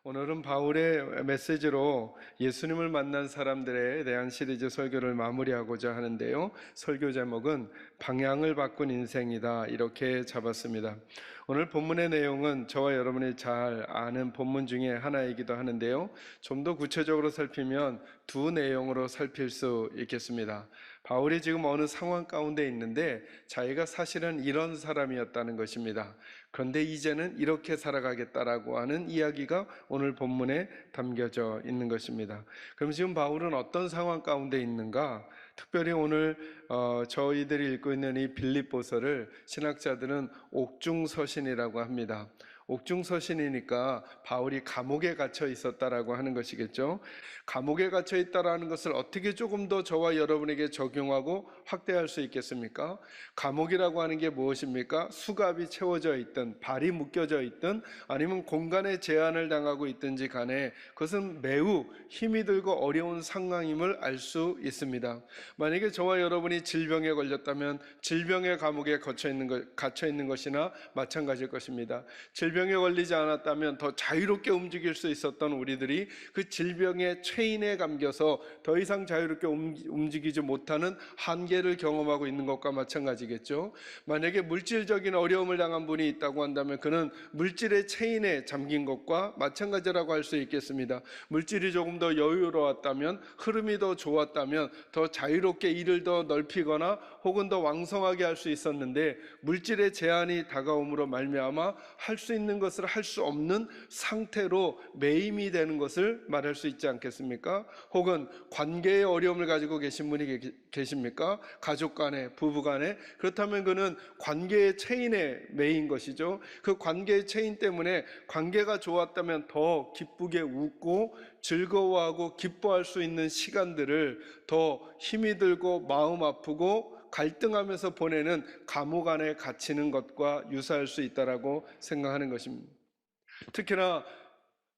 오늘은 바울의 메시지로 예수님을 만난 사람들에 대한 시리즈 설교를 마무리하고자 하는데요. 설교 제목은 방향을 바꾼 인생이다, 이렇게 잡았습니다. 오늘 본문의 내용은 저와 여러분이 잘 아는 본문 중에 하나이기도 하는데요. 좀 더 구체적으로 살피면 두 내용으로 살필 수 있겠습니다. 바울이 지금 어느 상황 가운데 있는데 자기가 사실은 이런 사람이었다는 것입니다. 그런데 이제는 이렇게 살아가겠다라고 하는 이야기가 오늘 본문에 담겨져 있는 것입니다. 그럼 지금 바울은 어떤 상황 가운데 있는가? 특별히 오늘 저희들이 읽고 있는 이 빌립보서를 신학자들은 옥중서신이라고 합니다. 옥중서신이니까 바울이 감옥에 갇혀 있었다라고 하는 것이겠죠. 감옥에 갇혀 있다라는 것을 어떻게 조금 더 저와 여러분에게 적용하고 확대할 수 있겠습니까? 감옥이라고 하는 게 무엇입니까? 수갑이 채워져 있든 발이 묶여져 있든 아니면 공간의 제한을 당하고 있든지 간에 그것은 매우 힘이 들고 어려운 상황임을 알 수 있습니다. 만약에 저와 여러분이 질병에 걸렸다면 질병의 감옥에 갇혀 있는 것이나 마찬가지일 것입니다. 질병에 걸리지 않았다면 더 자유롭게 움직일 수 있었던 우리들이 그 질병의 체인에 감겨서 더 이상 자유롭게 움직이지 못하는 한계를 경험하고 있는 것과 마찬가지겠죠. 만약에 물질적인 어려움을 당한 분이 있다고 한다면 그는 물질의 체인에 잠긴 것과 마찬가지라고 할 수 있겠습니다. 물질이 조금 더 여유로웠다면, 흐름이 더 좋았다면 더 자유롭게 일을 더 넓히거나 혹은 더 왕성하게 할 수 있었는데 물질의 제한이 다가옴으로 말미암아 할 수 있는 것을 할 수 없는 상태로 매임이 되는 것을 말할 수 있지 않겠습니까? 혹은 관계의 어려움을 가지고 계신 분이 계십니까? 가족 간에, 부부 간에. 그렇다면 그는 관계의 체인에 매인 것이죠. 그 관계의 체인 때문에 관계가 좋았다면 더 기쁘게 웃고 즐거워하고 기뻐할 수 있는 시간들을 더 힘이 들고 마음 아프고 갈등하면서 보내는 감옥 안에 갇히는 것과 유사할 수 있다라고 생각하는 것입니다. 특히나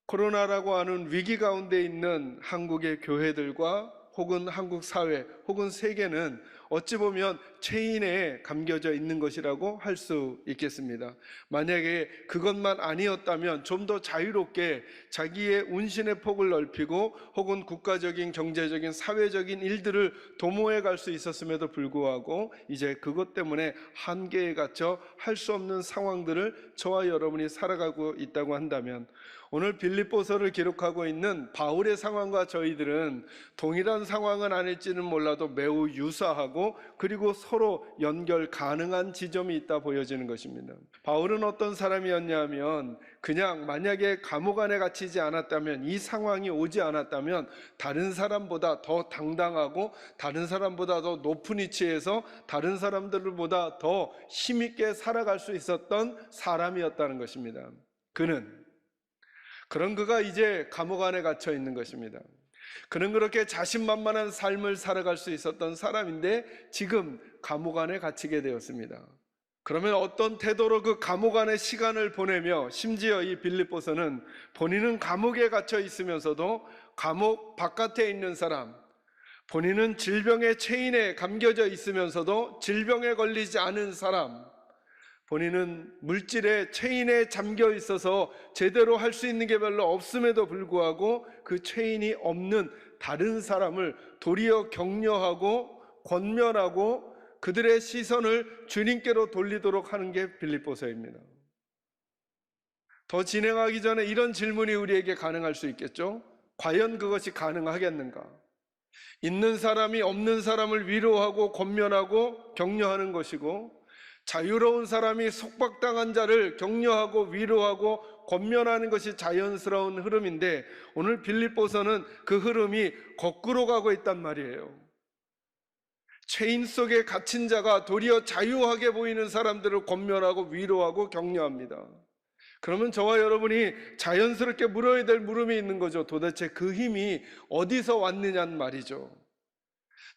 코로나라고 하는 위기 가운데 있는 한국의 교회들과 혹은 한국 사회 혹은 세계는 어찌 보면 체인에 감겨져 있는 것이라고 할 수 있겠습니다. 만약에 그것만 아니었다면 좀 더 자유롭게 자기의 운신의 폭을 넓히고 혹은 국가적인 경제적인 사회적인 일들을 도모해 갈 수 있었음에도 불구하고 이제 그것 때문에 한계에 갇혀 할 수 없는 상황들을 저와 여러분이 살아가고 있다고 한다면 오늘 빌립보서를 기록하고 있는 바울의 상황과 저희들은 동일한 상황은 아닐지는 몰라도 매우 유사하고 그리고 서로 연결 가능한 지점이 있다 보여지는 것입니다. 바울은 어떤 사람이었냐면 그냥 만약에 감옥 안에 갇히지 않았다면, 이 상황이 오지 않았다면 다른 사람보다 더 당당하고 다른 사람보다 더 높은 위치에서 다른 사람들보다 더 힘있게 살아갈 수 있었던 사람이었다는 것입니다. 그런 그가 이제 감옥 안에 갇혀 있는 것입니다. 그는 그렇게 자신만만한 삶을 살아갈 수 있었던 사람인데 지금 감옥 안에 갇히게 되었습니다. 그러면 어떤 태도로 그 감옥 안에 시간을 보내며, 심지어 이 빌립보서는 본인은 감옥에 갇혀 있으면서도 감옥 바깥에 있는 사람, 본인은 질병의 체인에 감겨져 있으면서도 질병에 걸리지 않은 사람, 본인은 물질의 체인에 잠겨 있어서 제대로 할 수 있는 게 별로 없음에도 불구하고 그 체인이 없는 다른 사람을 도리어 격려하고 권면하고 그들의 시선을 주님께로 돌리도록 하는 게 빌립보서입니다. 더 진행하기 전에 이런 질문이 우리에게 가능할 수 있겠죠? 과연 그것이 가능하겠는가? 있는 사람이 없는 사람을 위로하고 권면하고 격려하는 것이고, 자유로운 사람이 속박당한 자를 격려하고 위로하고 권면하는 것이 자연스러운 흐름인데 오늘 빌립보서는 그 흐름이 거꾸로 가고 있단 말이에요. 체인 속에 갇힌 자가 도리어 자유하게 보이는 사람들을 권면하고 위로하고 격려합니다. 그러면 저와 여러분이 자연스럽게 물어야 될 물음이 있는 거죠. 도대체 그 힘이 어디서 왔느냐는 말이죠.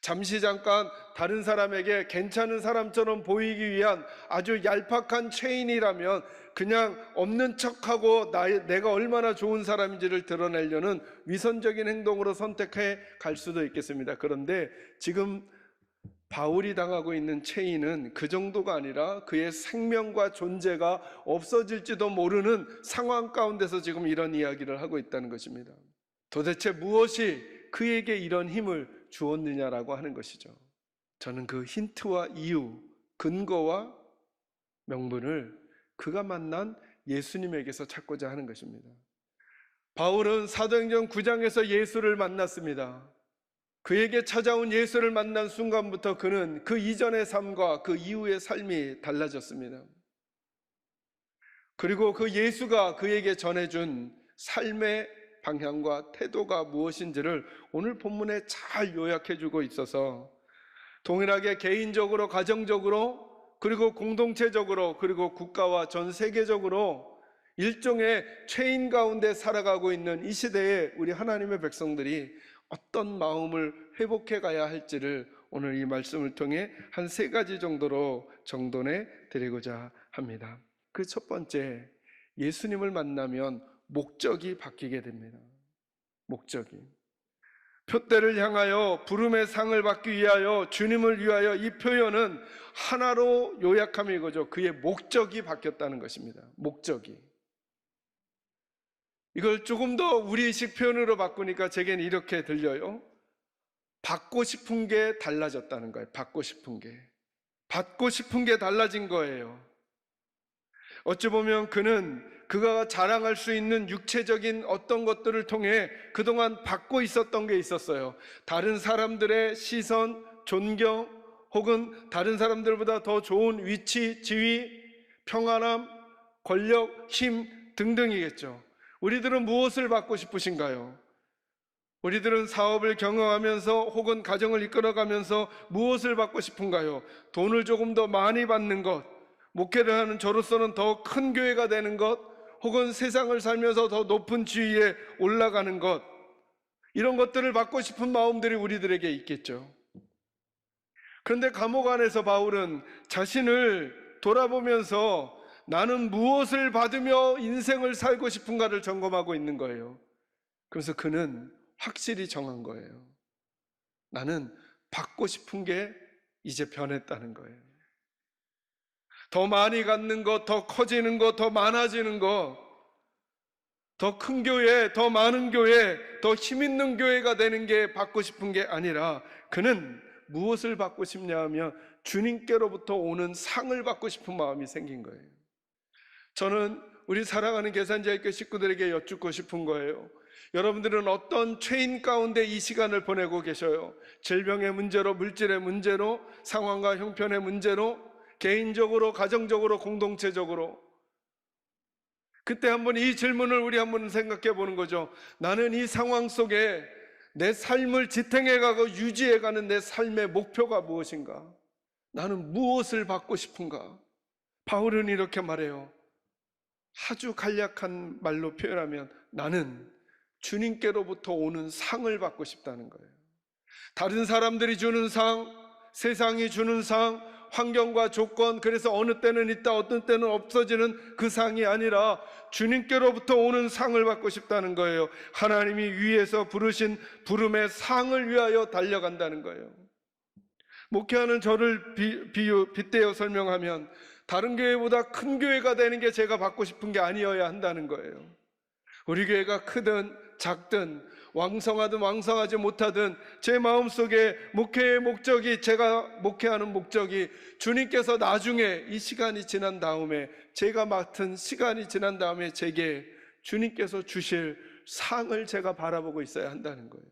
잠시 잠깐 다른 사람에게 괜찮은 사람처럼 보이기 위한 아주 얄팍한 체인이라면 그냥 없는 척하고 내가 얼마나 좋은 사람인지를 드러내려는 위선적인 행동으로 선택해 갈 수도 있겠습니다. 그런데 지금 바울이 당하고 있는 체인은 그 정도가 아니라 그의 생명과 존재가 없어질지도 모르는 상황 가운데서 지금 이런 이야기를 하고 있다는 것입니다. 도대체 무엇이 그에게 이런 힘을 주었느냐라고 하는 것이죠. 저는 그 힌트와 이유, 근거와 명분을 그가 만난 예수님에게서 찾고자 하는 것입니다. 바울은 사도행전 9장에서 예수를 만났습니다. 그에게 찾아온 예수를 만난 순간부터 그는 그 이전의 삶과 그 이후의 삶이 달라졌습니다. 그리고 그 예수가 그에게 전해준 삶의 방향과 태도가 무엇인지를 오늘 본문에 잘 요약해주고 있어서 동일하게 개인적으로, 가정적으로, 그리고 공동체적으로, 그리고 국가와 전 세계적으로 일종의 체인 가운데 살아가고 있는 이 시대에 우리 하나님의 백성들이 어떤 마음을 회복해 가야 할지를 오늘 이 말씀을 통해 한 3가지 정도로 정돈해 드리고자 합니다. 그 첫 번째, 예수님을 만나면 목적이 바뀌게 됩니다. 목적이. 표대를 향하여 부름의 상을 받기 위하여, 주님을 위하여, 이 표현은 하나로 요약하면 이거죠. 그의 목적이 바뀌었다는 것입니다. 목적이. 이걸 조금 더 우리식 표현으로 바꾸니까 제게는 이렇게 들려요. 받고 싶은 게 달라졌다는 거예요. 받고 싶은 게. 받고 싶은 게 달라진 거예요. 어찌 보면 그가 자랑할 수 있는 육체적인 어떤 것들을 통해 그동안 받고 있었던 게 있었어요. 다른 사람들의 시선, 존경, 혹은 다른 사람들보다 더 좋은 위치, 지위, 평안함, 권력, 힘 등등이겠죠. 우리들은 무엇을 받고 싶으신가요? 우리들은 사업을 경영하면서 혹은 가정을 이끌어가면서 무엇을 받고 싶은가요? 돈을 조금 더 많이 받는 것, 목회를 하는 저로서는 더 큰 교회가 되는 것, 혹은 세상을 살면서 더 높은 지위에 올라가는 것, 이런 것들을 받고 싶은 마음들이 우리들에게 있겠죠. 그런데 감옥 안에서 바울은 자신을 돌아보면서 나는 무엇을 받으며 인생을 살고 싶은가를 점검하고 있는 거예요. 그래서 그는 확실히 정한 거예요. 나는 받고 싶은 게 이제 변했다는 거예요. 더 많이 갖는 것, 더 커지는 것, 더 많아지는 것, 더 큰 교회, 더 많은 교회, 더 힘 있는 교회가 되는 게 받고 싶은 게 아니라 그는 무엇을 받고 싶냐 하면 주님께로부터 오는 상을 받고 싶은 마음이 생긴 거예요. 저는 우리 사랑하는 계산자의교 식구들에게 여쭙고 싶은 거예요. 여러분들은 어떤 체인 가운데 이 시간을 보내고 계셔요? 질병의 문제로, 물질의 문제로, 상황과 형편의 문제로, 개인적으로, 가정적으로, 공동체적으로. 그때 한번 이 질문을 우리 한번 생각해 보는 거죠. 나는 이 상황 속에 내 삶을 지탱해 가고 유지해 가는 내 삶의 목표가 무엇인가? 나는 무엇을 받고 싶은가? 바울은 이렇게 말해요. 아주 간략한 말로 표현하면 나는 주님께로부터 오는 상을 받고 싶다는 거예요. 다른 사람들이 주는 상, 세상이 주는 상, 환경과 조건, 그래서 어느 때는 있다 어떤 때는 없어지는 그 상이 아니라 주님께로부터 오는 상을 받고 싶다는 거예요. 하나님이 위에서 부르신 부름의 상을 위하여 달려간다는 거예요. 목회하는 저를 빗대어 설명하면 다른 교회보다 큰 교회가 되는 게 제가 받고 싶은 게 아니어야 한다는 거예요. 우리 교회가 크든 작든 왕성하든 왕성하지 못하든 제 마음속에 목회의 목적이, 제가 목회하는 목적이 주님께서 나중에 이 시간이 지난 다음에, 제가 맡은 시간이 지난 다음에 제게 주님께서 주실 상을 제가 바라보고 있어야 한다는 거예요.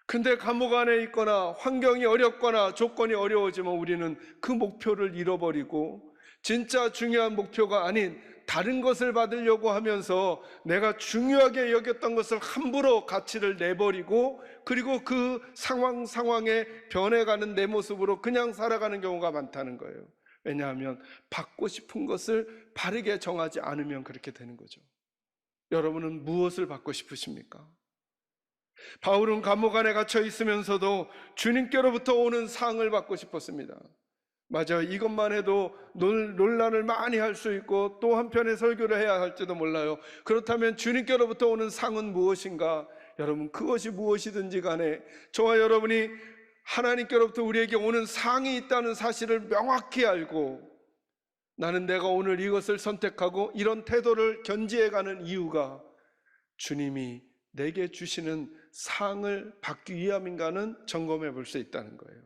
근데 감옥 안에 있거나 환경이 어렵거나 조건이 어려워지면 우리는 그 목표를 잃어버리고 진짜 중요한 목표가 아닌 다른 것을 받으려고 하면서 내가 중요하게 여겼던 것을 함부로 가치를 내버리고, 그리고 그 상황에 변해가는 내 모습으로 그냥 살아가는 경우가 많다는 거예요. 왜냐하면 받고 싶은 것을 바르게 정하지 않으면 그렇게 되는 거죠. 여러분은 무엇을 받고 싶으십니까? 바울은 감옥 안에 갇혀 있으면서도 주님께로부터 오는 상을 받고 싶었습니다. 맞아요. 이것만 해도 논란을 많이 할 수 있고 또 한편의 설교를 해야 할지도 몰라요. 그렇다면 주님께로부터 오는 상은 무엇인가? 여러분, 그것이 무엇이든지 간에 저와 여러분이 하나님께로부터 우리에게 오는 상이 있다는 사실을 명확히 알고 나는 내가 오늘 이것을 선택하고 이런 태도를 견지해가는 이유가 주님이 내게 주시는 상을 받기 위함인가는 점검해 볼 수 있다는 거예요.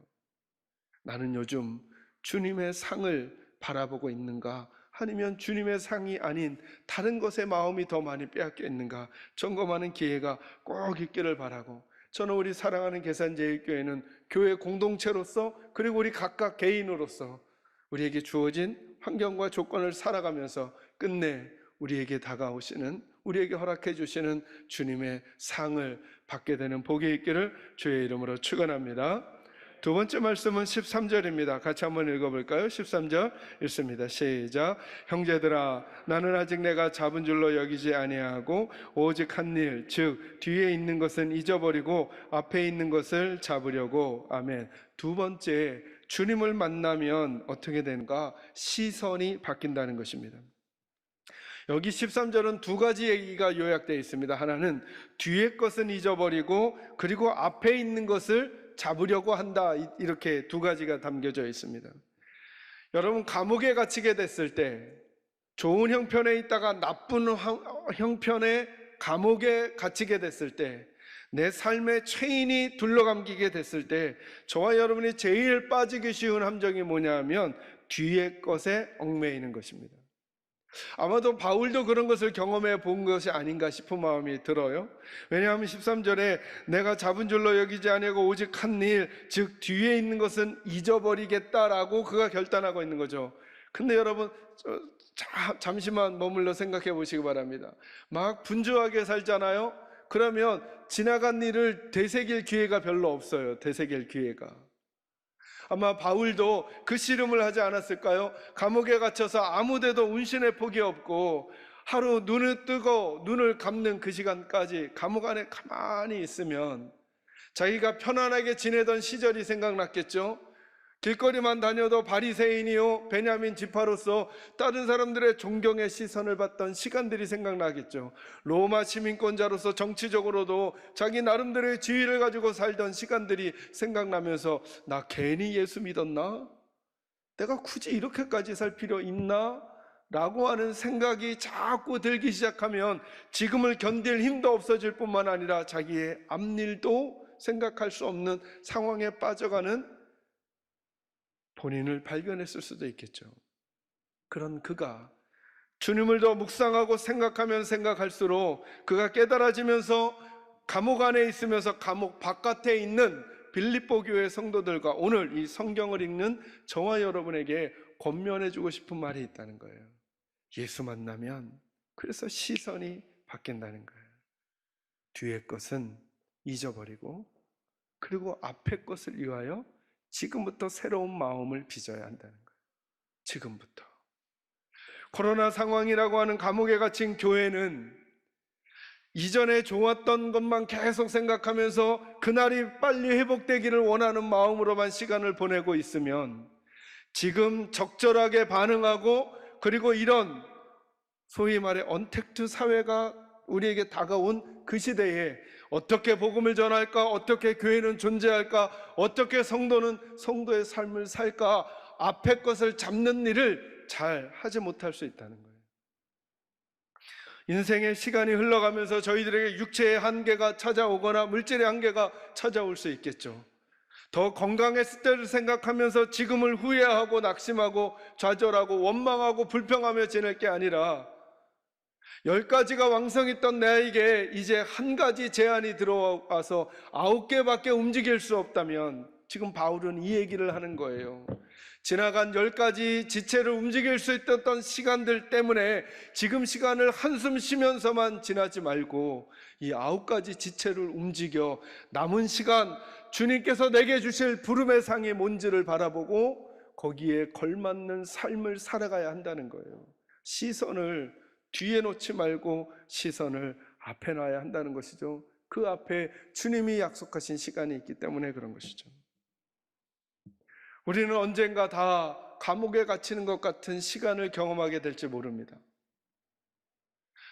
나는 요즘 주님의 상을 바라보고 있는가? 아니면 주님의 상이 아닌 다른 것에 마음이 더 많이 빼앗겨 있는가? 점검하는 기회가 꼭 있기를 바라고, 저는 우리 사랑하는 계산제일교회는 교회 공동체로서 그리고 우리 각각 개인으로서 우리에게 주어진 환경과 조건을 살아가면서 끝내 우리에게 다가오시는, 우리에게 허락해 주시는 주님의 상을 받게 되는 복이 있기를 주의 이름으로 축원합니다. 두 번째 말씀은 13절입니다. 같이 한번 읽어볼까요? 13절 읽습니다. 시작. 형제들아, 나는 아직 내가 잡은 줄로 여기지 아니하고 오직 한 일, 즉 뒤에 있는 것은 잊어버리고 앞에 있는 것을 잡으려고. 아멘. 두 번째, 주님을 만나면 어떻게 되는가? 시선이 바뀐다는 것입니다. 여기 13절은 두 가지 얘기가 요약되어 있습니다. 하나는 뒤에 것은 잊어버리고 그리고 앞에 있는 것을 잡으려고 한다, 이렇게 두 가지가 담겨져 있습니다. 여러분, 감옥에 갇히게 됐을 때, 좋은 형편에 있다가 나쁜 형편의 감옥에 갇히게 됐을 때, 내 삶의 체인이 둘러감기게 됐을 때 저와 여러분이 제일 빠지기 쉬운 함정이 뭐냐 하면 뒤의 것에 얽매이는 것입니다. 아마도 바울도 그런 것을 경험해 본 것이 아닌가 싶은 마음이 들어요. 왜냐하면 13절에 내가 잡은 줄로 여기지 아니하고 오직 한 일, 즉 뒤에 있는 것은 잊어버리겠다라고 그가 결단하고 있는 거죠. 근데 여러분, 잠시만 머물러 생각해 보시기 바랍니다. 막 분주하게 살잖아요. 그러면 지나간 일을 되새길 기회가 별로 없어요. 되새길 기회가. 아마 바울도 그 씨름을 하지 않았을까요? 감옥에 갇혀서 아무데도 운신의 폭이 없고 하루 눈을 뜨고 눈을 감는 그 시간까지 감옥 안에 가만히 있으면 자기가 편안하게 지내던 시절이 생각났겠죠? 길거리만 다녀도 바리새인이요 베냐민 지파로서 다른 사람들의 존경의 시선을 받던 시간들이 생각나겠죠. 로마 시민권자로서 정치적으로도 자기 나름대로의 지위를 가지고 살던 시간들이 생각나면서 나 괜히 예수 믿었나? 내가 굳이 이렇게까지 살 필요 있나? 라고 하는 생각이 자꾸 들기 시작하면 지금을 견딜 힘도 없어질 뿐만 아니라 자기의 앞일도 생각할 수 없는 상황에 빠져가는 본인을 발견했을 수도 있겠죠. 그런 그가 주님을 더 묵상하고 생각하면 생각할수록 그가 깨달아지면서 감옥 안에 있으면서 감옥 바깥에 있는 빌립보 교회 성도들과 오늘 이 성경을 읽는 저와 여러분에게 권면해주고 싶은 말이 있다는 거예요. 예수 만나면 그래서 시선이 바뀐다는 거예요. 뒤의 것은 잊어버리고 그리고 앞의 것을 위하여 지금부터 새로운 마음을 빚어야 한다는 거예요. 지금부터. 코로나 상황이라고 하는 감옥에 갇힌 교회는 이전에 좋았던 것만 계속 생각하면서 그날이 빨리 회복되기를 원하는 마음으로만 시간을 보내고 있으면 지금 적절하게 반응하고 그리고 이런 소위 말해 언택트 사회가 우리에게 다가온 그 시대에 어떻게 복음을 전할까? 어떻게 교회는 존재할까? 어떻게 성도는 성도의 삶을 살까? 앞에 것을 잡는 일을 잘 하지 못할 수 있다는 거예요. 인생의 시간이 흘러가면서 저희들에게 육체의 한계가 찾아오거나 물질의 한계가 찾아올 수 있겠죠. 더 건강했을 때를 생각하면서 지금을 후회하고 낙심하고 좌절하고 원망하고 불평하며 지낼 게 아니라 10가지가 왕성했던 나에게 이제 한 가지 제한이 들어와서 9개밖에 움직일 수 없다면 지금 바울은 이 얘기를 하는 거예요. 지나간 10가지 지체를 움직일 수 있었던 시간들 때문에 지금 시간을 한숨 쉬면서만 지나지 말고 이 9가지 지체를 움직여 남은 시간 주님께서 내게 주실 부름의 상이 뭔지를 바라보고 거기에 걸맞는 삶을 살아가야 한다는 거예요. 시선을 뒤에 놓지 말고 시선을 앞에 놔야 한다는 것이죠. 그 앞에 주님이 약속하신 시간이 있기 때문에 그런 것이죠. 우리는 언젠가 다 감옥에 갇히는 것 같은 시간을 경험하게 될지 모릅니다.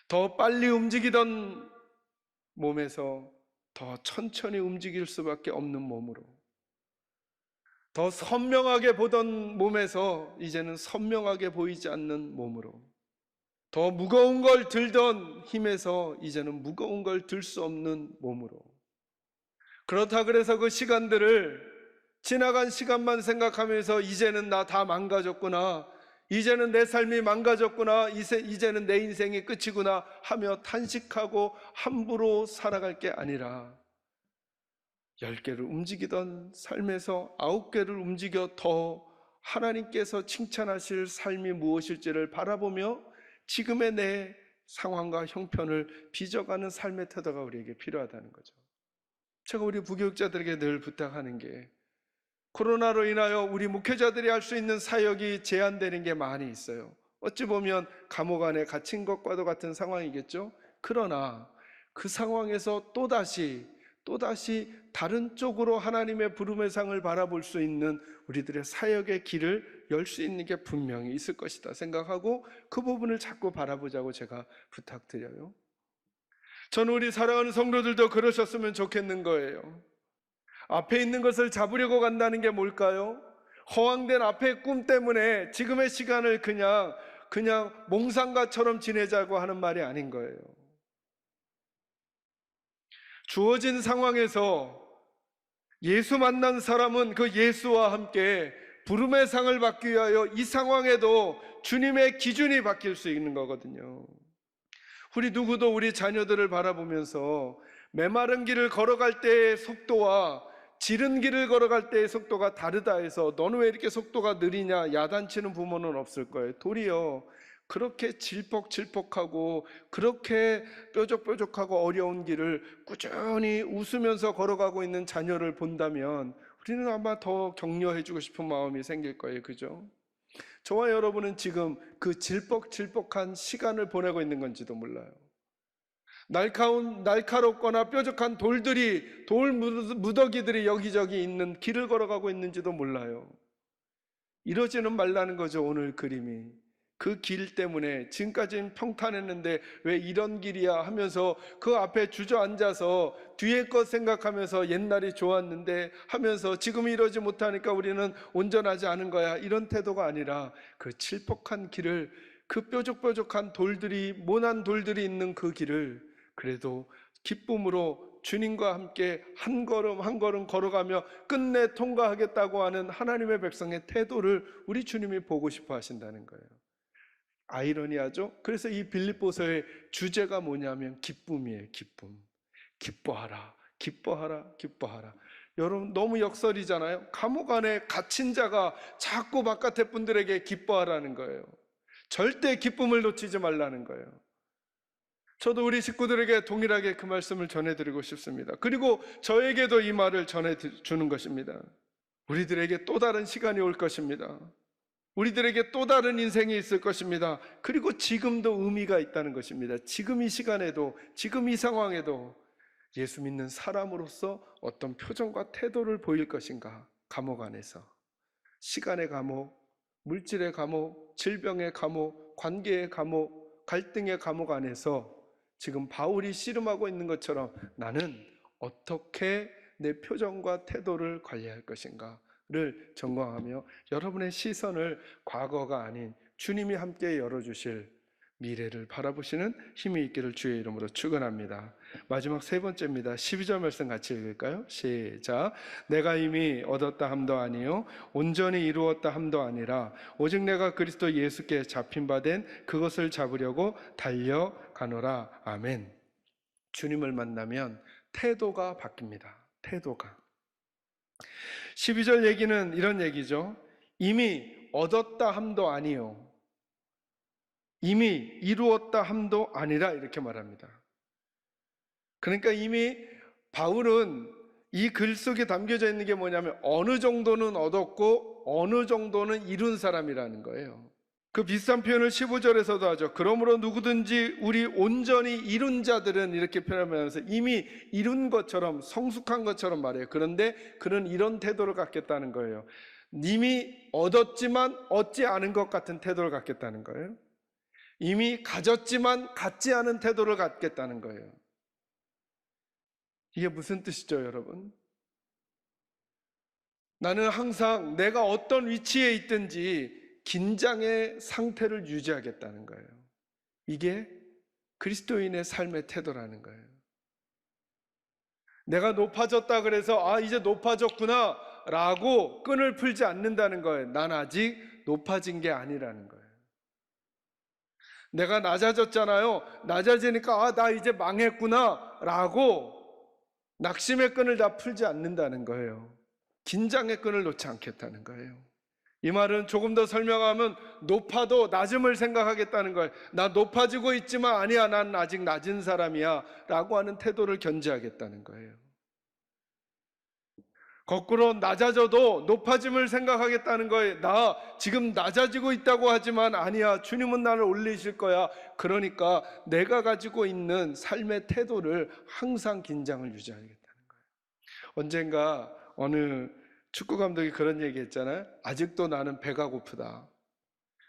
더 빨리 움직이던 몸에서 더 천천히 움직일 수밖에 없는 몸으로 더 선명하게 보던 몸에서 이제는 선명하게 보이지 않는 몸으로, 더 무거운 걸 들던 힘에서 이제는 무거운 걸 들 수 없는 몸으로. 그렇다 그래서 그 시간들을, 지나간 시간만 생각하면서 이제는 나 다 망가졌구나, 이제는 내 삶이 망가졌구나, 이제는 내 인생이 끝이구나 하며 탄식하고 함부로 살아갈 게 아니라 10개를 움직이던 삶에서 9개를 움직여 더 하나님께서 칭찬하실 삶이 무엇일지를 바라보며 지금의 내 상황과 형편을 빚어가는 삶의 태도가 우리에게 필요하다는 거죠. 제가 우리 부교육자들에게 늘 부탁하는 게, 코로나로 인하여 우리 목회자들이 할 수 있는 사역이 제한되는 게 많이 있어요. 어찌 보면 감옥 안에 갇힌 것과도 같은 상황이겠죠. 그러나 그 상황에서 또다시 다른 쪽으로 하나님의 부름의 상을 바라볼 수 있는 우리들의 사역의 길을 열 수 있는 게 분명히 있을 것이다 생각하고 그 부분을 자꾸 바라보자고 제가 부탁드려요. 저는 우리 사랑하는 성도들도 그러셨으면 좋겠는 거예요. 앞에 있는 것을 잡으려고 간다는 게 뭘까요? 허황된 앞의 꿈 때문에 지금의 시간을 그냥 몽상가처럼 지내자고 하는 말이 아닌 거예요. 주어진 상황에서 예수 만난 사람은 그 예수와 함께 부름의 상을 받기 위하여 이 상황에도 주님의 기준이 바뀔 수 있는 거거든요. 우리 누구도 우리 자녀들을 바라보면서 메마른 길을 걸어갈 때의 속도와 지른 길을 걸어갈 때의 속도가 다르다 해서 너는 왜 이렇게 속도가 느리냐 야단치는 부모는 없을 거예요. 도리어 그렇게 질퍽질퍽하고 그렇게 뾰족뾰족하고 어려운 길을 꾸준히 웃으면서 걸어가고 있는 자녀를 본다면 우리는 아마 더 격려해주고 싶은 마음이 생길 거예요. 그죠? 저와 여러분은 지금 그 질퍽질퍽한 시간을 보내고 있는 건지도 몰라요. 날카롭거나 뾰족한 돌 무더기들이 여기저기 있는 길을 걸어가고 있는지도 몰라요. 이러지는 말라는 거죠. 오늘 그림이 그 길 때문에 지금까지는 평탄했는데 왜 이런 길이야 하면서 그 앞에 주저앉아서 뒤에 것 생각하면서 옛날이 좋았는데 하면서 지금 이러지 못하니까 우리는 온전하지 않은 거야, 이런 태도가 아니라 그 칠퍽한 길을, 그 뾰족뾰족한 돌들이, 모난 돌들이 있는 그 길을 그래도 기쁨으로 주님과 함께 한 걸음 한 걸음 걸어가며 끝내 통과하겠다고 하는 하나님의 백성의 태도를 우리 주님이 보고 싶어 하신다는 거예요. 아이러니하죠? 그래서 이 빌립보서의 주제가 뭐냐면 기쁨이에요. 기쁨. 기뻐하라, 기뻐하라, 기뻐하라. 여러분 너무 역설이잖아요. 감옥 안에 갇힌 자가 자꾸 바깥의 분들에게 기뻐하라는 거예요. 절대 기쁨을 놓치지 말라는 거예요. 저도 우리 식구들에게 동일하게 그 말씀을 전해드리고 싶습니다. 그리고 저에게도 이 말을 전해주는 것입니다. 우리들에게 또 다른 시간이 올 것입니다. 우리들에게 또 다른 인생이 있을 것입니다. 그리고 지금도 의미가 있다는 것입니다. 지금 이 시간에도, 지금 이 상황에도 예수 믿는 사람으로서 어떤 표정과 태도를 보일 것인가. 감옥 안에서 시간의 감옥, 물질의 감옥, 질병의 감옥, 관계의 감옥, 갈등의 감옥 안에서 지금 바울이 씨름하고 있는 것처럼 나는 어떻게 내 표정과 태도를 관리할 것인가를 점검하며 여러분의 시선을 과거가 아닌 주님이 함께 열어주실 미래를 바라보시는 힘이 있기를 주의 이름으로 축원합니다. 마지막 세 번째입니다. 12절 말씀 같이 읽을까요? 시작. 내가 이미 얻었다 함도 아니요 온전히 이루었다 함도 아니라 오직 내가 그리스도 예수께 잡힌 바 된 그것을 잡으려고 달려가노라. 아멘. 주님을 만나면 태도가 바뀝니다. 태도가. 12절 얘기는 이런 얘기죠. 이미 얻었다 함도 아니요 이미 이루었다 함도 아니라 이렇게 말합니다. 그러니까 이미 바울은 이 글 속에 담겨져 있는 게 뭐냐면 어느 정도는 얻었고 어느 정도는 이룬 사람이라는 거예요. 그 비슷한 표현을 15절에서도 하죠. 그러므로 누구든지 우리 온전히 이룬 자들은 이렇게 표현하면서 이미 이룬 것처럼 성숙한 것처럼 말해요. 그런데 그는 이런 태도를 갖겠다는 거예요. 이미 얻었지만 얻지 않은 것 같은 태도를 갖겠다는 거예요. 이미 가졌지만 갖지 않은 태도를 갖겠다는 거예요. 이게 무슨 뜻이죠, 여러분? 나는 항상 내가 어떤 위치에 있든지 긴장의 상태를 유지하겠다는 거예요. 이게 그리스도인의 삶의 태도라는 거예요. 내가 높아졌다 그래서 이제 높아졌구나 라고 끈을 풀지 않는다는 거예요. 난 아직 높아진 게 아니라는 거예요. 내가 낮아졌잖아요. 낮아지니까 나 이제 망했구나 라고 낙심의 끈을 다 풀지 않는다는 거예요. 긴장의 끈을 놓지 않겠다는 거예요. 이 말은 조금 더 설명하면 높아도 낮음을 생각하겠다는 거예요. 나 높아지고 있지만 아니야, 난 아직 낮은 사람이야 라고 하는 태도를 견지하겠다는 거예요. 거꾸로 낮아져도 높아짐을 생각하겠다는 거예요. 나 지금 낮아지고 있다고 하지만 아니야, 주님은 나를 올리실 거야. 그러니까 내가 가지고 있는 삶의 태도를 항상 긴장을 유지하겠다는 거예요. 언젠가 어느 축구 감독이 그런 얘기 했잖아요. 아직도 나는 배가 고프다.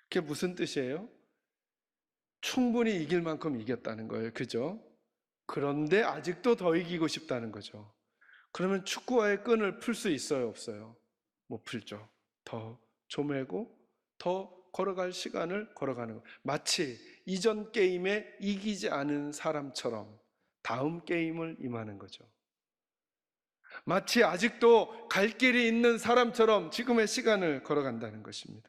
그게 무슨 뜻이에요? 충분히 이길 만큼 이겼다는 거예요. 그죠? 그런데 아직도 더 이기고 싶다는 거죠. 그러면 축구와의 끈을 풀 수 있어요, 없어요? 못 풀죠. 더 조매고 더 걸어갈 시간을 걸어가는 거. 마치 이전 게임에 이기지 않은 사람처럼 다음 게임을 임하는 거죠. 마치 아직도 갈 길이 있는 사람처럼 지금의 시간을 걸어간다는 것입니다.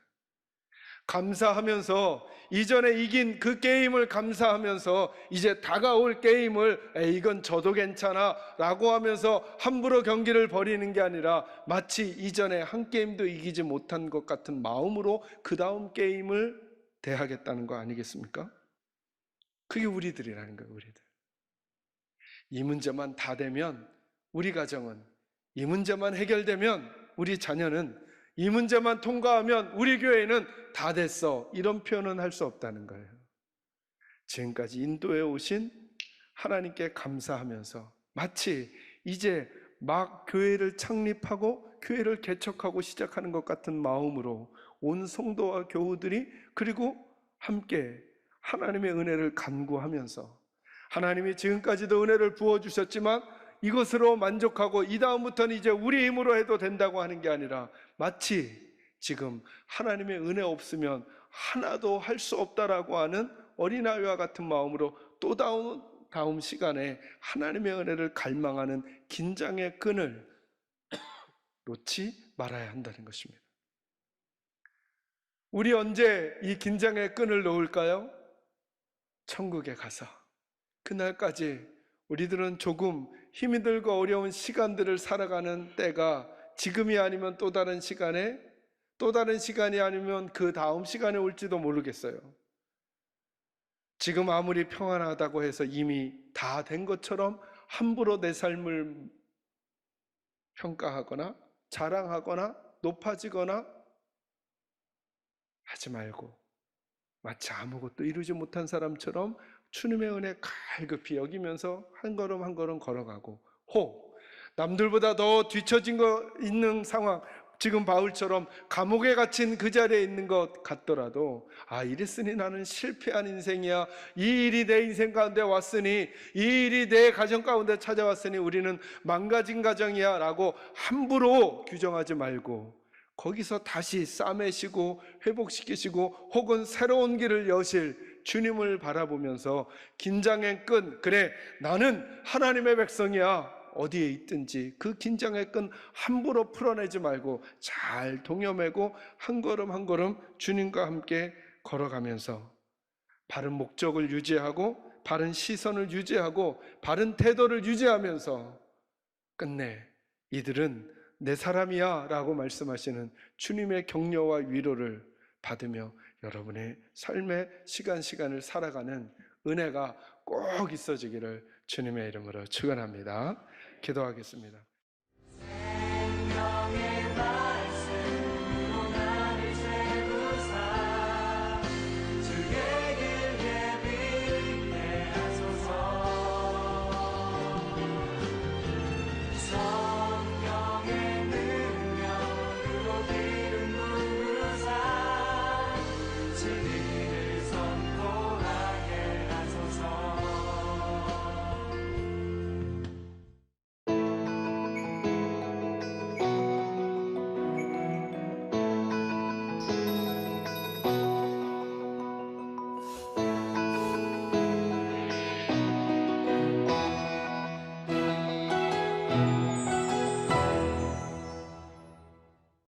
감사하면서 이전에 이긴 그 게임을 감사하면서 이제 다가올 게임을 이건 저도 괜찮아 라고 하면서 함부로 경기를 벌이는 게 아니라 마치 이전에 한 게임도 이기지 못한 것 같은 마음으로 그 다음 게임을 대하겠다는 거 아니겠습니까? 그게 우리들이라는 거예요. 우리들. 이 문제만 다 되면 우리 가정은, 이 문제만 해결되면 우리 자녀는, 이 문제만 통과하면 우리 교회는 다 됐어, 이런 표현은 할 수 없다는 거예요. 지금까지 인도해 오신 하나님께 감사하면서 마치 이제 막 교회를 창립하고 교회를 개척하고 시작하는 것 같은 마음으로 온 성도와 교우들이 그리고 함께 하나님의 은혜를 간구하면서, 하나님이 지금까지도 은혜를 부어주셨지만 이것으로 만족하고 이 다음부터는 이제 우리 힘으로 해도 된다고 하는 게 아니라 마치 지금 하나님의 은혜 없으면 하나도 할 수 없다라고 하는 어린아이와 같은 마음으로 또 다음 시간에 하나님의 은혜를 갈망하는 긴장의 끈을 놓지 말아야 한다는 것입니다. 우리 언제 이 긴장의 끈을 놓을까요? 천국에 가서. 그날까지 우리들은 조금 힘이 들고 어려운 시간들을 살아가는 때가 지금이 아니면 또 다른 시간에, 또 다른 시간이 아니면 그 다음 시간에 올지도 모르겠어요. 지금 아무리 평안하다고 해서 이미 다 된 것처럼 함부로 내 삶을 평가하거나 자랑하거나 높아지거나 하지 말고 마치 아무것도 이루지 못한 사람처럼 주님의 은혜 갈급히 여기면서 한 걸음 한 걸음 걸어가고, 남들보다 더 뒤처진 거 있는 상황, 지금 바울처럼 감옥에 갇힌 그 자리에 있는 것 같더라도 이랬으니 나는 실패한 인생이야, 이 일이 내 인생 가운데 왔으니, 이 일이 내 가정 가운데 찾아왔으니 우리는 망가진 가정이야 라고 함부로 규정하지 말고 거기서 다시 싸매시고 회복시키시고 혹은 새로운 길을 여실 주님을 바라보면서 긴장의 끈, 그래 나는 하나님의 백성이야, 어디에 있든지 그 긴장의 끈 함부로 풀어내지 말고 잘 동여매고 한 걸음 한 걸음 주님과 함께 걸어가면서 바른 목적을 유지하고 바른 시선을 유지하고 바른 태도를 유지하면서 끝내 이들은 내 사람이야 라고 말씀하시는 주님의 격려와 위로를 받으며 여러분의 삶의 시간을 살아가는 은혜가 꼭 있어지기를 주님의 이름으로 축원합니다. 기도하겠습니다.